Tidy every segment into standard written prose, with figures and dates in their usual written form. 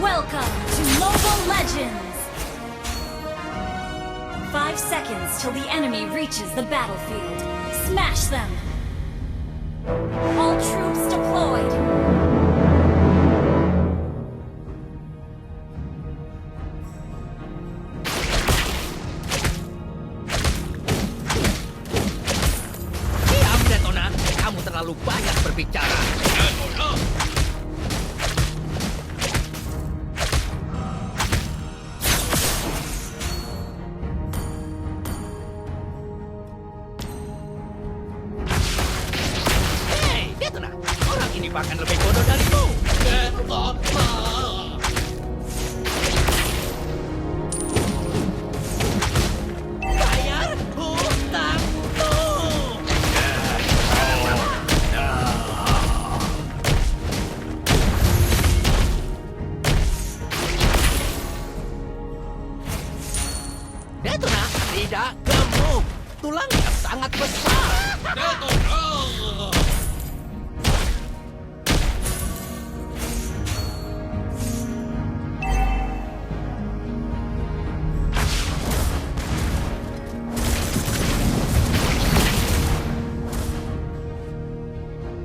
Welcome to Mobile Legends! 5 seconds till the enemy reaches the battlefield. Smash them! All troops deployed! Diam, Detona. Kamu terlalu banyak berbicara. Hei, Detona. Orang ini bahkan lebih bodoh darimu. Bayar hutangmu. Detona tidak gemuk. Tulangnya sangat besar.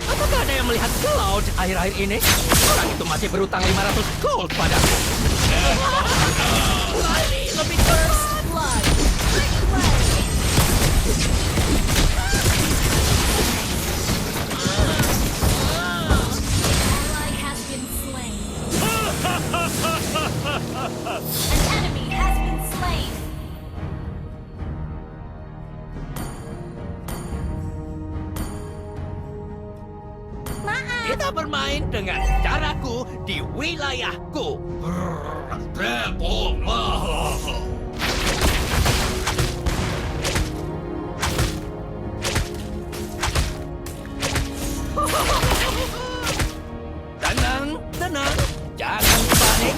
Apakah ada yang melihat Cloud akhir-akhir ini? Orang itu masih berutang 500 gold padaku. Lari lebih keras. Blood! Ally has been slain. An enemy has been slain. Kita bermain dengan caraku di wilayahku. Tenang, tenang, jangan panik.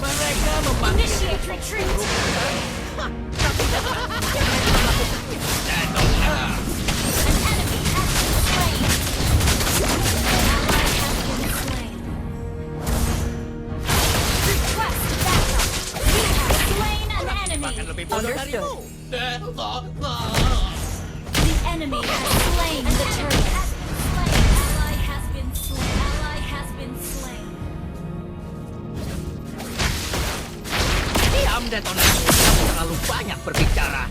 Mereka memanggil Initiate retreat! An enemy has been slain. Ally has been slain. Request backup. You have slain an enemy. bahkan lebih bodoh darimu. The enemy has slain the turret. Ally has been slain. Ally has been slain. Diam, Detona. Kamu terlalu banyak berbicara.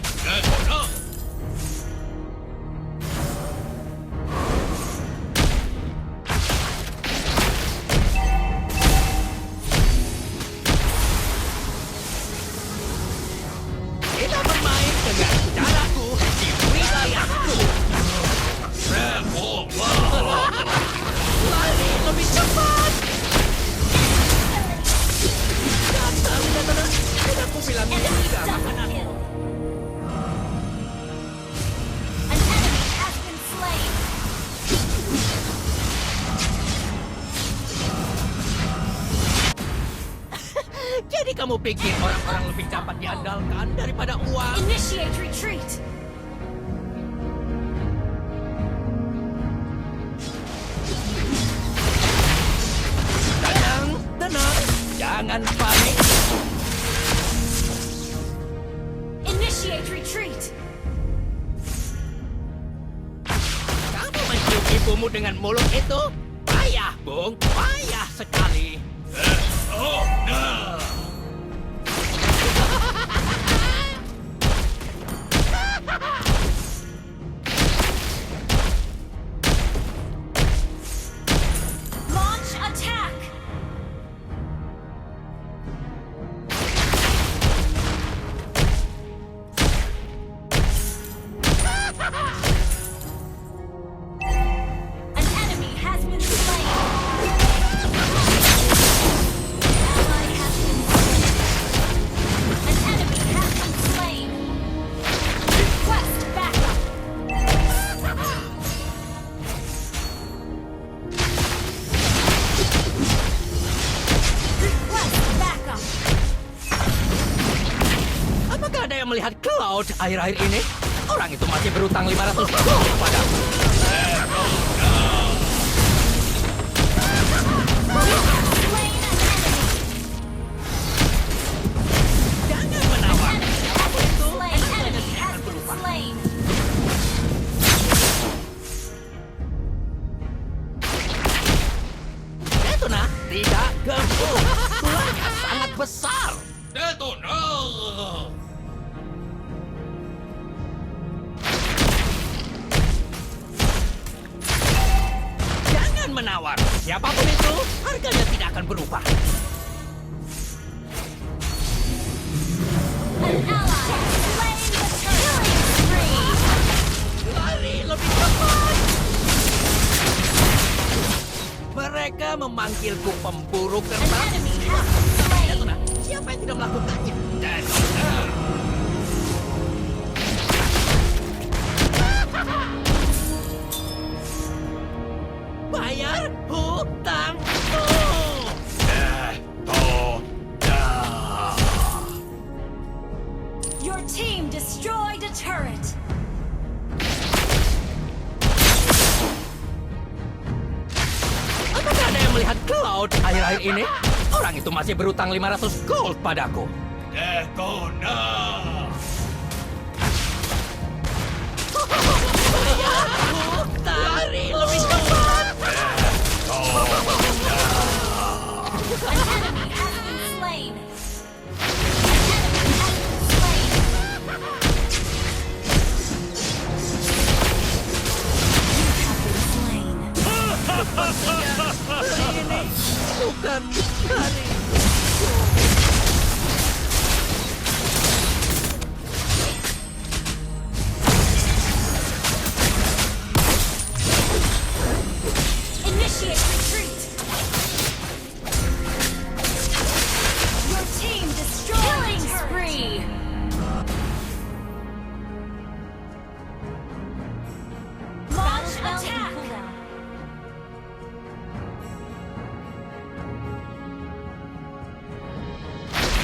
Kita bermain dengan caraku di wilayahku. Lari lebih cepat. Datang, Detona. Tidak aku bilang Enemy tidak double makanan. kill. An enemy has been slain. Jadi kamu pikir orang-orang lebih dapat diandalkan daripada uang? Initiate retreat. Tenang, tenang. Jangan panik. Initiate retreat. Kamu mencium ibumu dengan mulut itu? Payah, Bung. Payah sekali. Launch attack. An enemy has been slain. melihat Cloud akhir-akhir ini? Orang itu masih berutang 500 gold padaku. Jangan menawar. Apa itu? Enemy has been slain. Detona tidak gemuk. Tulangnya sangat besar. Detona! Jangan menawar. Siapapun itu, harganya tidak akan berubah. An ally has slain the turret. Killing spree. Lari lebih cepat. Mereka memanggilku pemburu An kertas. enemy has been slain. Detona, siapa yang tidak melakukannya? Detona. Bayar hutangmu. Detona! Your team destroyed a turret. Apakah ada yang melihat Cloud akhir-akhir ini? Orang itu masih berutang 500 gold padaku. Detona! Lari lebih cepat. An enemy has been slain. An enemy has been slain. You have been slain. Ini bukan lari. Initiate retreat. Your team destroyed killing spree. Launch attack.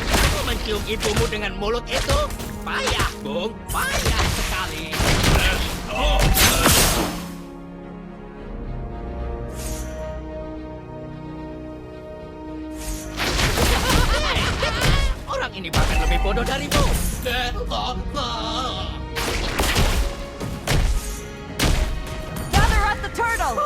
Kamu mencium ibumu dengan mulut itu? Payah, Bung. Payah sekali. Orang ini bahkan lebih bodoh darimu. Detona! Gather at the turtle.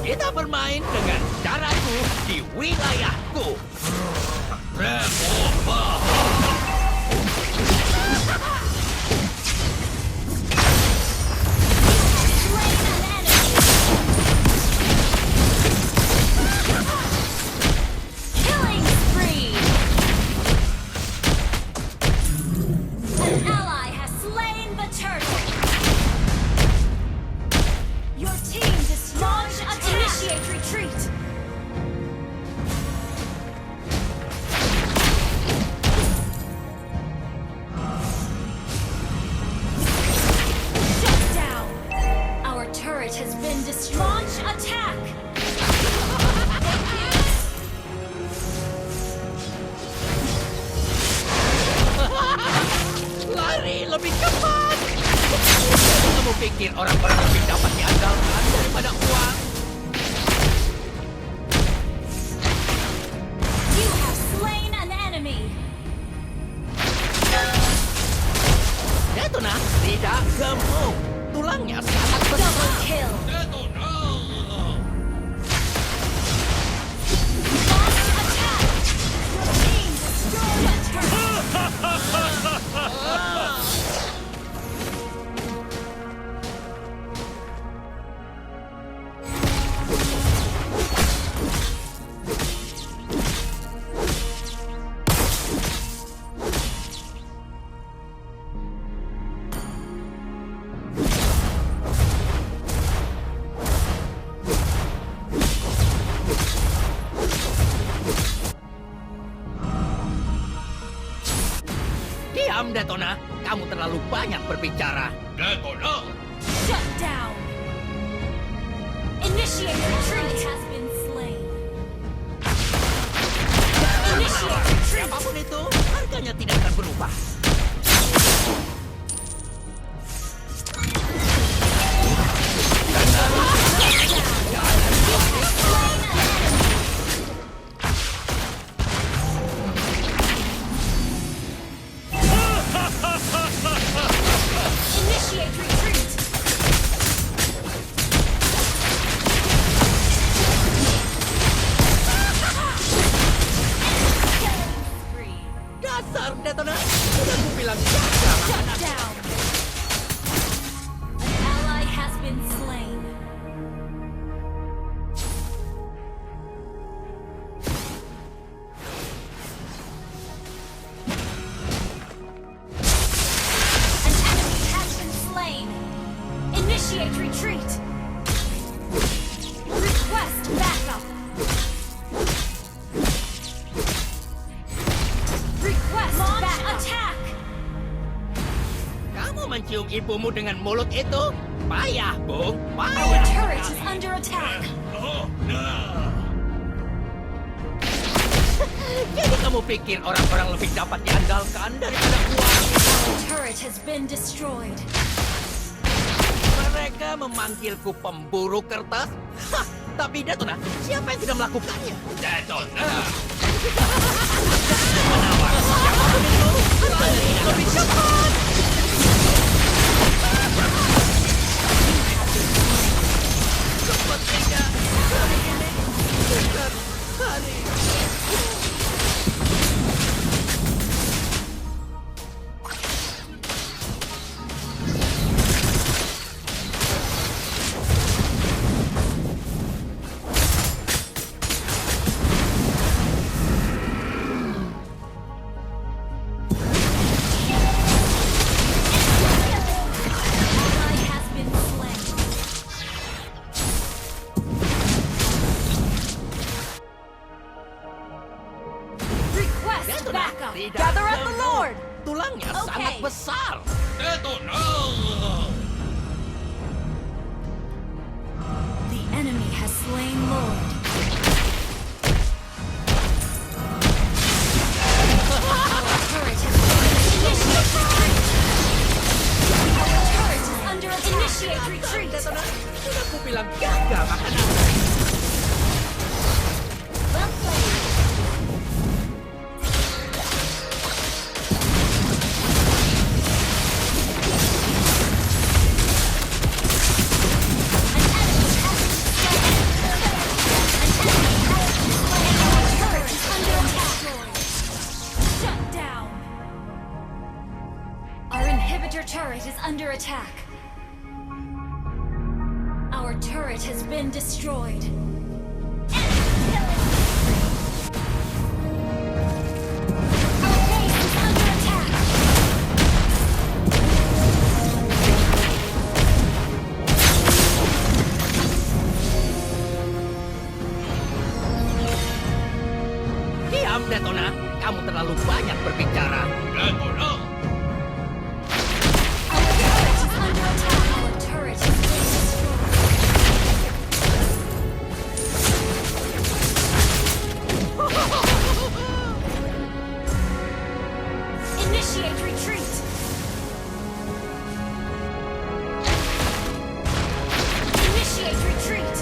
Kita bermain dengan caraku di wilayahku. Remover! Slain an enemy. Killing spree. An ally has slain the turtle. Your team launch attack. Initiate retreat. Shut down. Our turret has been destroyed. Launch attack. Lari lebih cepat. Kamu pikir orang-orang lebih dapat diandalkan daripada uang? You have slain an enemy. Detona tidak gemuk. Tulangnya sangat besar. Double kill. Detona! Launch attack. Your team destroyed a turret. Diam, Detona. Kamu terlalu banyak berbicara. Detona! Shut down. Initiate retreat. Has been slain. berubah. Initiate retreat. Killing spree. Dasar Detona, sudah ku bilang jaga Shut makanan. down. An ally has been slain. An enemy has been slain. Initiate retreat. Request backup. Request launch attack. Kamu mencium ibumu dengan mulut itu? Payah, Bung. Our Payah. turret is under attack. Kona. Jadi kamu pikir orang-orang lebih dapat diandalkan daripada uang? Our turret has been destroyed. Mereka memanggilku pemburu kertas? Hah, tapi Detona, siapa yang tidak melakukannya? Detona. Menawar, siapa itu? Lebih cepat! Sepertinya hari ini bukan hari. Ally has been slain. Request Detona backup. tidak Gather up the sembuh. Lord. Tulangnya Oke. sangat besar. Detona. The enemy has slain Lord. Our turret has been Our turret is under attack. Initiate retreat. Detona, sudah ku bilang jaga makanan. Well played. Our inhibitor turret is under attack. Our turret has been destroyed. Our base is under attack. Diam, Detona. Kamu terlalu banyak berbicara. Detona. Our turret is under attack. Our turret has been destroyed. Initiate retreat. Initiate retreat.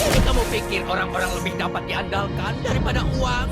Jadi kamu pikir orang-orang lebih dapat diandalkan daripada uang?